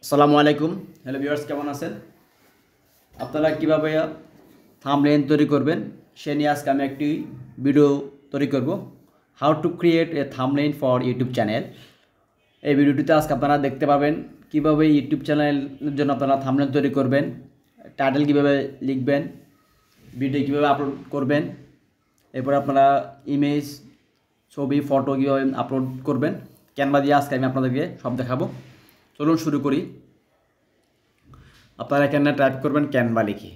আসসালামু আলাইকুম। Hello viewers, কেমন আছেন? আপনারা কীভাবে থাম্বনেল তৈরি করবেন সে নিয়ে আজকে আমি একটি ভিডিও তৈরি করব। How to create a thumbnail for YouTube channel. এই ভিডিওটিতে আজকে আপনারা দেখতে পাবেন কীভাবে ইউটিউব চ্যানেলের জন্য আপনারা থাম্বনেল তৈরি করবেন, টাইটেল কীভাবে লিখবেন, ভিডিও কীভাবে আপলোড করবেন, এরপর আপনারা ইমেজ, ছবি, ফটো কীভাবে আপলোড করবেন। ক্যানভা দিয়ে আজকে আমি আপনাদেরকে সব দেখাবো। চলুন শুরু করি। আপনারা এখানে টাইপ করবেন ক্যানভা লিখে,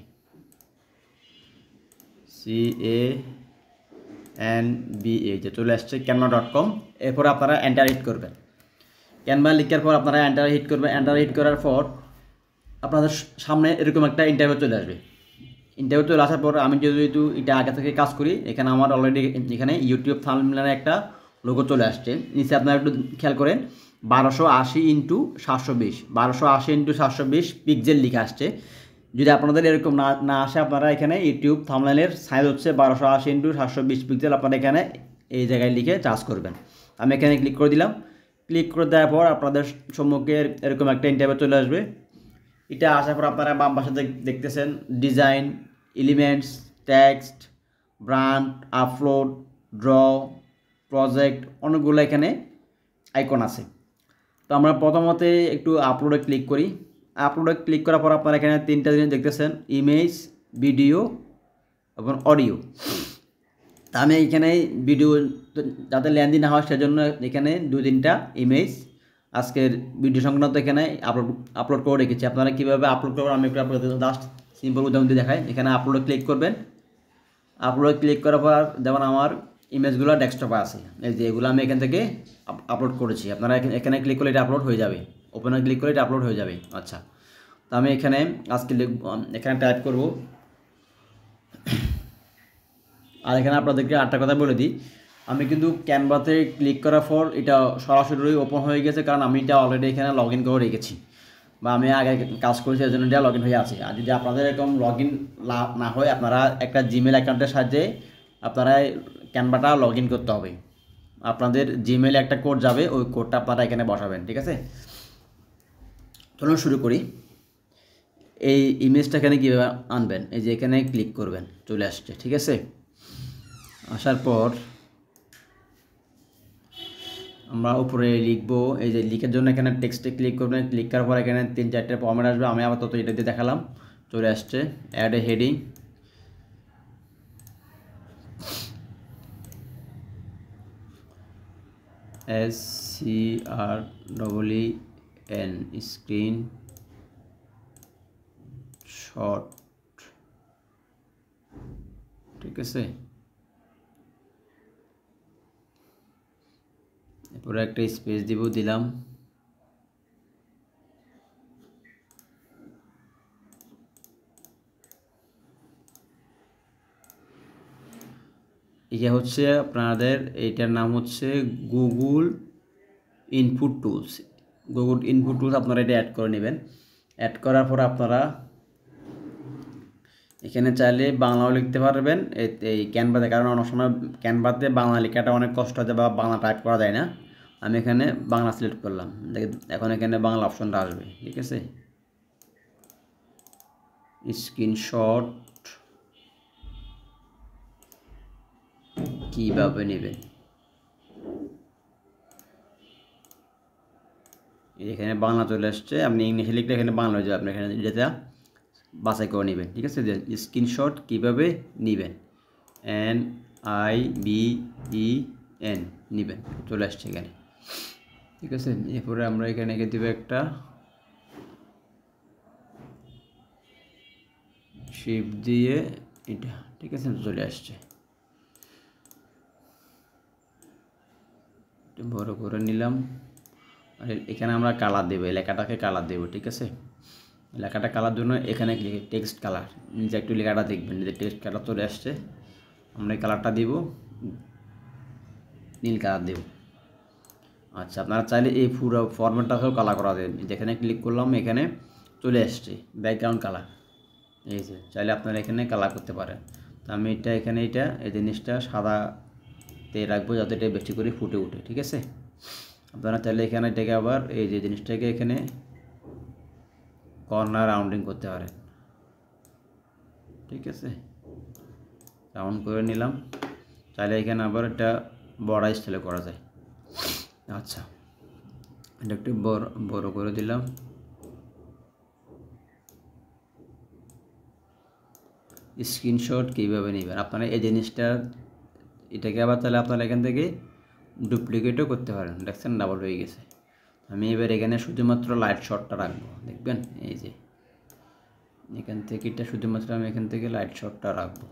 CANVA, যে চলে আসছে canva.com। এরপর আপনারা এন্টার হিট করবেন। ক্যানভা লিখার পর আপনারা এন্টার হিট করবেন। এন্টার হিট করার পর আপনাদের সামনে এরকম একটা ইন্টারভিউ চলে আসবে। ইন্টারভিউ চলে আসার পর আমি যেহেতু এটা আগে থেকে কাজ করি, এখানে আমার অলরেডি এখানে ইউটিউব থাম্বনেলের একটা লোগো চলে আসছে। নিচে আপনারা একটু খেয়াল করেন, 1280x720, 1280x720 পিক্সেল লিখে আসছে। যদি আপনাদের এরকম না আসে, আপনারা এখানে ইউটিউব থাম্বনেলের সাইজ হচ্ছে 1280x720 পিক্সেল, আপনারা এখানে এই জায়গায় লিখে চার্জ করবেন। আমি এখানে ক্লিক করে দিলাম। ক্লিক করে দেওয়ার পর আপনাদের সম্মুখে এরকম একটা ইন্টারভিউ চলে আসবে। এটা আসার পর আপনারা বাম পাশে দেখতেছেন design, elements, text, brand, upload, draw, project, অনেকগুলো এখানে আইকন আছে। তো আমরা প্রথমত একটু আপলোডে ক্লিক করি। আপলোডে ক্লিক করার পর আপনারা এখানে তিনটা জিনিস দেখতেছেন, ইমেজ, ভিডিও এবং অডিও। তা আমি এখানে ভিডিও যাতে লেন্দি না হয় সেজন্য এখানে তিনটা ইমেজ আজকের ভিডিও সংক্রান্ত এখানে আপলোড করে রেখেছি। আপনারা কীভাবে আপলোড করবেন আমি একটু আপনাদের জাস্ট সিম্পল উদাহরণ দিয়ে দেখাই। এখানে আপলোডে ক্লিক করবেন। আপলোডে ক্লিক করার পর যেমন আমার ইমেজগুলো ডেস্কটপে আছে, এই যে এগুলো আমি এখান থেকে আপলোড করেছি। আপনারা এখানে ক্লিক করলে এটা আপলোড হয়ে যাবে। ওপেনে ক্লিক করলে এটা আপলোড হয়ে যাবে। আচ্ছা, তো আমি এখানে আজকে এখানে টাইপ করব। আর এখানে আপনাদেরকে আরেকটা কথা বলে দিই, আমি কিন্তু ক্যানভাতে ক্লিক করার পর এটা সরাসরি ওপেন হয়ে গেছে, কারণ আমি এটা অলরেডি এখানে লগ ইন করে রেখেছি বা আমি আগে কাজ করেছি, এর জন্য এটা লগ ইন হয়ে আছে। আর যদি আপনাদের এরকম লগ ইন না হয়, আপনারা একটা জিমেল অ্যাকাউন্টের সাহায্যে আপনারা ক্যানভাটা লগ ইন করতে হবে। আপনাদের জিমেলে একটা কোড যাবে, ওই কোডটা আপনারা এখানে বসাবেন, ঠিক আছে? চলুন শুরু করি। এই ইমেজটা এখানে কীভাবে আনবেন, এই যে এখানে ক্লিক করবেন, চলে আসছে, ঠিক আছে? আসার পর আমরা উপরে লিখবো, এই যে লিখার জন্য এখানে টেক্সটে ক্লিক করবেন। ক্লিক করার পর এখানে 3-4টে ফরম্যাট আসবে। আমি আপাতত এটা দিয়ে দেখালাম, চলে আসছে। Add a heading, SCREEN, screenshot, ঠিক আছে? এরপরে একটা স্পেস দিলাম। এটা হচ্ছে আপনাদের, এইটার নাম হচ্ছে Google input tools. Google input tools আপনারা এটা অ্যাড করে নেবেন। অ্যাড করার পর আপনারা এখানে চাইলে বাংলাও লিখতে পারবেন এই ক্যানভাতে, কারণ অনেক সময় ক্যানভাতে বাংলা লেখাটা অনেক কষ্ট হয় বা বাংলা টাইপ করা যায় না। আমি এখানে বাংলা সিলেক্ট করলাম, এখন এখানে বাংলা অপশনটা আসবে, ঠিক আছে? স্ক্রিনশট কীভাবে নেবেন, এখানে বাংলা চলে আসছে। আপনি ইংলিশে লিখলে এখানে বাংলা হয়ে যাবে। আপনি এখানে যেটা বাছাই করে নেবেন, ঠিক আছে? যে স্ক্রিনশট কীভাবে নেবেন, NIBEN নেবেন, চলে আসছে এখানে, ঠিক আছে? এরপরে আমরা এখানে দেবো একটা শিফট দিয়ে এটা, ঠিক আছে? চলে আসছে। বড় করে নিলাম। আর এখানে আমরা কালার দেবো, লেখাটাকে কালার দেবো, ঠিক আছে? লেখাটা কালার জন্য এখানে টেক্সট কালার, নিচে একটু লেখাটা দেখবেন, নিচে টেক্সট কালার চলে আসছে। আমরা এই কালারটা দিব, নীল কালার দেব। আচ্ছা, আপনারা চাইলে এই পুরো ফরম্যাটটাকেও কালার করা দেবেন। যেখানে ক্লিক করলাম এখানে চলে আসছে ব্যাকগ্রাউন্ড কালার, এই যে চাইলে আপনারা এখানে কালার করতে পারেন। তো আমি এটা এখানে এই জিনিসটা সাদাতে রাখবো যাতে এটা বেশি করে ফুটে ওঠে, ঠিক আছে? আপনারা চাইলে এখানে এটাকে আবার এই যে জিনিসটাকে এখানে কর্নার রাউন্ডিং করতে পারেন। ঠিক আছে, রাউন্ড করে নিলাম। চাইলে এখানে আবার এটা বড় স্টাইলে করা যায়। আচ্ছা, এটা একটু বড় করে দিলাম। স্ক্রিনশট কীভাবে নেবেন আপনারা এই জিনিসটা, এটাকে আবার তাহলে আপনারা এখান থেকে ডুপ্লিকেটও করতে পারেন। দেখছেন ডাবল হয়ে গেছে। আমি এবার এখানে শুধুমাত্র লাইট শটটা রাখবো। দেখবেন এই যে এখান থেকে এটা শুধুমাত্র আমি এখান থেকে লাইট শটটা রাখবো,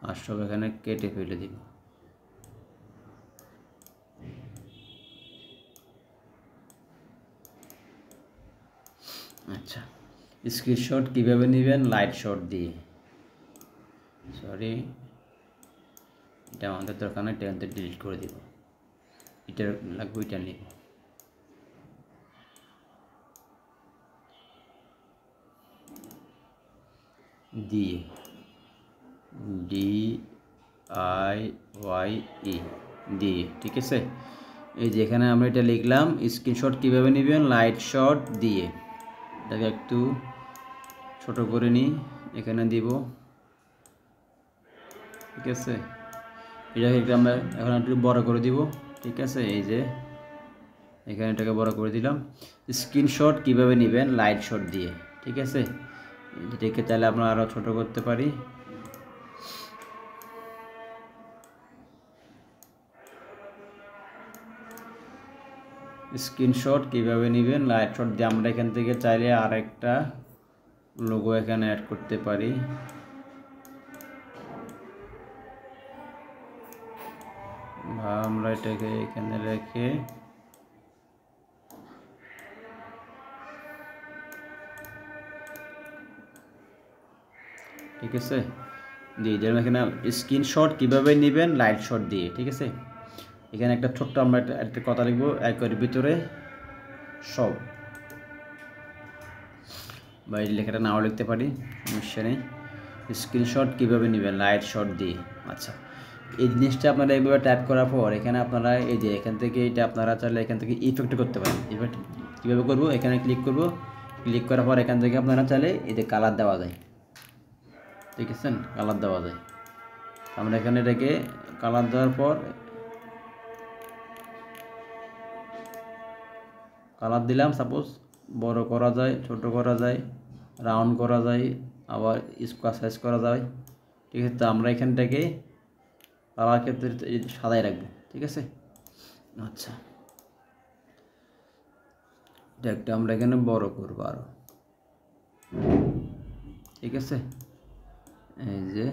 আর সব এখানে কেটে ফেলে দিব। আচ্ছা, স্ক্রিনশট কীভাবে নেবেন? লাইট শট দিয়ে। সরি, এটা আমাদের দরকার নেই, এটা ডিলিট করে দিব। এটা লাগবে, এটা নিব। দিয়ে DIYE দিয়ে, ঠিক আছে। এই যে এখানে আমরা এটা লিখলাম, স্ক্রিনশট কীভাবে নেবেন? লাইট শট দিয়ে। এটাকে একটু ছোট করে নিই, এখানে দিব। ঠিক আছে, এটাকে আমরা এখন একটু বড় করে দিব। ঠিক আছে, এই যে এখানে এটাকে বড় করে দিলাম। স্ক্রিনশট কীভাবে নেবেন? লাইট শট দিয়ে। ঠিক আছে, এটাকে চাইলে আমরা আরও ছোট করতে পারি। স্ক্রিনশট কীভাবে নেবেন? লাইট শট দিয়ে। আমরা এখান থেকে চাইলে আর একটা লোগো এখানে অ্যাড করতে পারি। বা আমরা এটাকে এখানে রেখে ঠিক আছে দিয়ে দিলাম। এখানে স্ক্রিনশট কীভাবে নেবেন? লাইট শট দিয়ে। ঠিক আছে, এখানে একটা ছোট্ট আমরা একটা কথা লিখবো, একের ভিতরে সব, বা এই লেখাটা নাও লিখতে পারি, সমস্যা নেই। স্ক্রিনশট কীভাবে নেবেন? লাইট শট দিয়ে। আচ্ছা, এই জিনিসটা আপনারা এইভাবে টাইপ করার পর এখানে আপনারা এই যে এখান থেকে এটা আপনারা চাইলে এখান থেকে ইফেক্ট করতে পারেন। ইফেক্ট কীভাবে করবো? এখানে ক্লিক করব, ক্লিক করার পর এখান থেকে আপনারা চাইলে এই যে কালার দেওয়া যায়। ঠিক আছে, কালার দেওয়া যায়। আমরা এখানে এটাকে কালার দেওয়ার পর কালার দিলাম। সাপোজ বড় করা যায়, ছোট করা যায়, রাউন্ড করা যায়, আবার স্কোয়ার সাইজ করা যায়। ঠিক আছে, তো আমরা এখানটাকে কালার ক্ষেত্রে সাদাই রাখবো। ঠিক আছে, আচ্ছা, এটা একটা আমরা এখানে বড় করবো আরো। ঠিক আছে, এই যে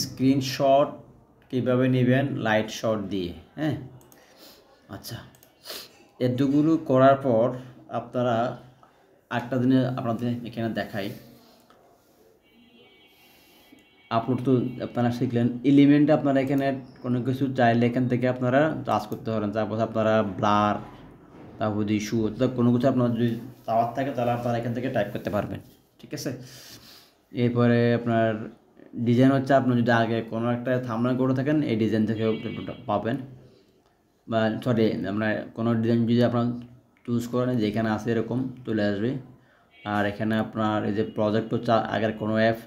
স্ক্রিনশট কীভাবে নেবেন? লাইট শট দিয়ে। হ্যাঁ, আচ্ছা, এতগুলো করার পর আপনারা একটা দিনে আপনাদের এখানে দেখাই, আপলোড তো আপনারা শিখলেন। এলিমেন্টে আপনারা এখানে কোনো কিছু চাইলে এখান থেকে আপনারা চার্জ করতে পারেন। তারপর আপনারা ব্লার, তারপর যদি ইস্যু, কোনো কিছু আপনার যদি চাওয়ার থাকে তাহলে আপনারা এখান থেকে টাইপ করতে পারবেন। ঠিক আছে, এরপরে আপনার ডিজাইন হচ্ছে, আপনার যদি আগে কোনো একটা থাম্বনেল করে থাকেন এই ডিজাইন থেকেও পাবেন। বা সরি, আপনার কোনো ডিজাইন যদি আপনার চুজ করেন যেখানে আছে এরকম চলে আসবে। আর এখানে আপনার এই যে প্রজেক্ট হচ্ছে আগের কোনো অ্যাপ,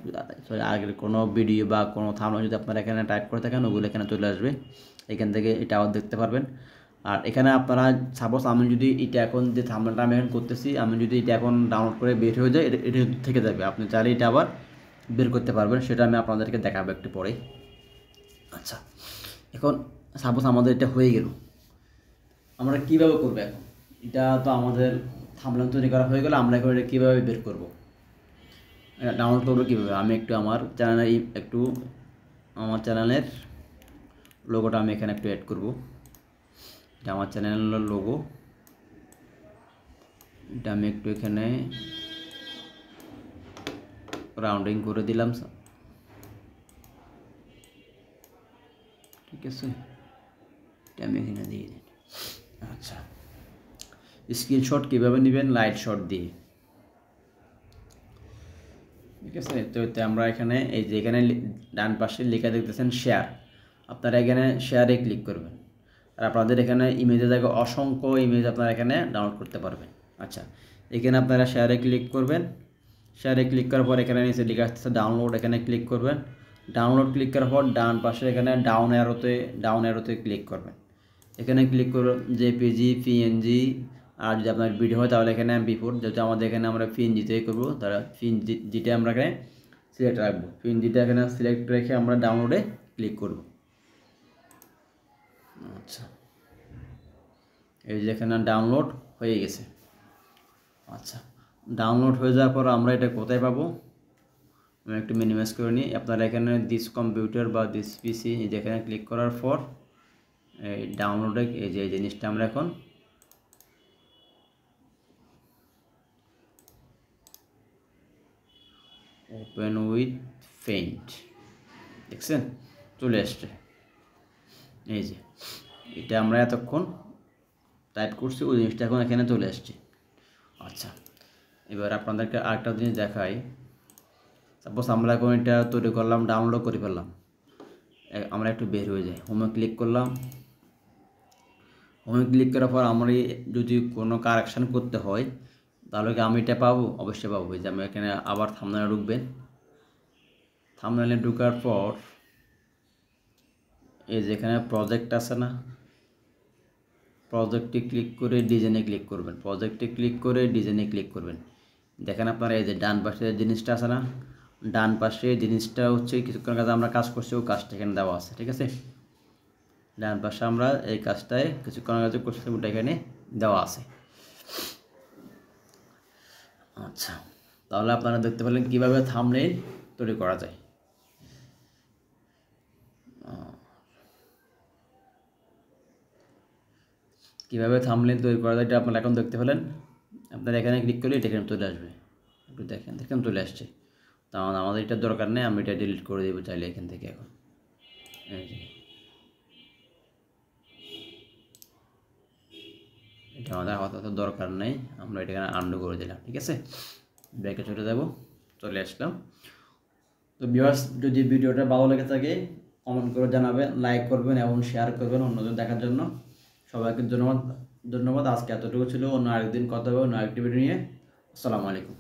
সরি আগের কোনো ভিডিও বা কোনো থাম্বনেল যদি আপনারা এখানে টাইপ করে থাকেন ওগুলো এখানে চলে আসবে। এখান থেকে এটা আবার দেখতে পারবেন। আর এখানে আপনারা সাপোজ আমি যদি এটা এখন যে থাম্বনেলটা আমি এখন করতেছি, আমি যদি এটা এখন ডাউনলোড করে বের হয়ে যায়, এটা থেকে যাবে। আপনি চাইলে এটা আবার বের করতে পারবেন, সেটা আমি আপনাদেরকে দেখাবো একটু পরে। আচ্ছা, এখন সাপোজ আমাদের এটা হয়ে গেল, আমরা কীভাবে করবো এখন? এটা তো আমাদের থাম্বনেল তৈরি করা হয়ে গেল, আমরা এখন এটা কীভাবে বের করবো, ডাউনলোড করবো কীভাবে? আমি একটু আমার চ্যানেলের লোগোটা আমি এখানে একটু অ্যাড করবো। এটা আমার চ্যানেলের লোগো, এটা আমি একটু এখানে রাউন্ডিং করে দিলাম। ঠিক আছে, এটা আমি এখানে দিয়ে দিই। আচ্ছা, স্ক্রিনশট কীভাবে নেবেন? লাইট শট দিয়ে। ঠিক আছে, তো আমরা এখানে এই যে এখানে ডান পাশে লেখা দেখতেছেন শেয়ার, আপনারা এখানে শেয়ারে ক্লিক করবেন। আর আপনাদের এখানে ইমেজের জায়গায় অসংখ্য ইমেজ আপনারা এখানে ডাউনলোড করতে পারবেন। আচ্ছা, এখানে আপনারা শেয়ারে ক্লিক করবেন। শেয়ারে ক্লিক করার পর এখানে নিচে লেখা আসতেছে ডাউনলোড, এখানে ক্লিক করবেন। ডাউনলোড ক্লিক করার পর ডান পাশে এখানে ডাউন অ্যারোতে ক্লিক করবেন। এখানে ক্লিক করুন জেপিজি, পিএনজি, আর যদি আপনার ভিডিও হয় তাহলে এখানে MP4, যেহেতু আমাদের এখানে আমরা পিএনজিতেই করবো, তাহলে পিএনজিটা আমরা এখানে সিলেক্ট রাখবো। পিএনজিটা এখানে সিলেক্ট রেখে আমরা ডাউনলোডে ক্লিক করব। আচ্ছা, এই যে এখানে ডাউনলোড হয়ে গেছে। আচ্ছা, ডাউনলোড হয়ে যাওয়ার পর আমরা এটা কোথায় পাবো, আমি একটু মিনিমাইজ করে নিই। আপনারা এখানে দিস কম্পিউটার বা দিস পিসি, যেখানে ক্লিক করার পর এই ডাউনলোডে এই যে এই জিনিসটা আমরা এখন ওপেন উইথ পেইন্ট, দেখছেন চলে আসছে। এই যে এটা আমরা এতক্ষণ টাইপ করছি, ওই জিনিসটা এখন এখানে চলে আসছে। আচ্ছা, এবার আপনাদেরকে আরেকটা জিনিস দেখাই। সাপোজ আমরা এখন এটা তৈরি করলাম, ডাউনলোড করে ফেললাম, আমরা একটু বের হয়ে যাই, হোমে ক্লিক করলাম। হোমে ক্লিক করার পর আমরা যদি কোনো কারেকশান করতে হয় তাহলে কি আমি এটা পাবো? অবশ্যই পাবো। যে আমি এখানে আবার থাম্বনেলে ঢুকবেন। থাম্বনেলে ঢোকার পর এই যেখানে প্রজেক্ট আছে না, প্রজেক্টে ক্লিক করে ডিজাইনে ক্লিক করবেন। প্রজেক্টে ক্লিক করে ডিজাইনে ক্লিক করবেন। দেখেন আপনারা এই যে ডান পাশে জিনিসটা আছে না, ডান পাশে জিনিসটা হচ্ছে কিছুক্ষণ কাজে আমরা কাজ করছি, ও কাজটা এখানে দেওয়া আছে, ঠিক আছে। ডান পাশে আমরা এই কাজটায় কিছুক্ষণ কাজে করছি, ওটা এখানে দেওয়া আছে। আচ্ছা, তাহলে আপনারা দেখতে পেলেন কীভাবে থাম্বনেইল তৈরি করা যায়। কীভাবে থাম্বনেইল তৈরি করা যায় এটা আপনারা এখন দেখতে পেলেন। আপনারা এখানে ক্লিক করলে এটা এখানে চলে আসবে, একটু দেখেন চলে আসছে। তাহলে আমাদের এটার দরকার নেই, আমি এটা ডিলিট করে দেবো চাইলে এখান থেকে। এখন এই যে এটা আমাদের আপাতত দরকার নেই, আমরা এটা এখানে আনডু করে দিলাম, ঠিক আছে। ব্যাকে চলে যাব, চলে আসলাম। তো ভিউয়ার্স, যদি ভিডিওটা ভালো লেগে থাকে কমেন্ট করে জানাবেন, লাইক করবেন এবং শেয়ার করবেন অন্যদের দেখার জন্য। সবাইকে ধন্যবাদ। আজকে এতটুকু ছিল, অন্য আরেকদিন কথা হবে অন্য আরেকটি ভিডিও নিয়ে। আসসালামু আলাইকুম।